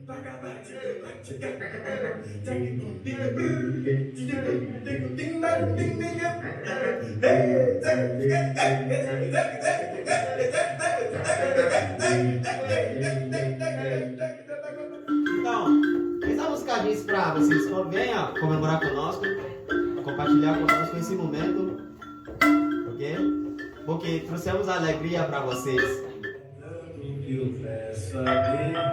Então, essa música diz pra vocês venha comemorar conosco, compartilhar conosco esse momento, ok? Porque trouxemos alegria para vocês. Eu peço a Deus.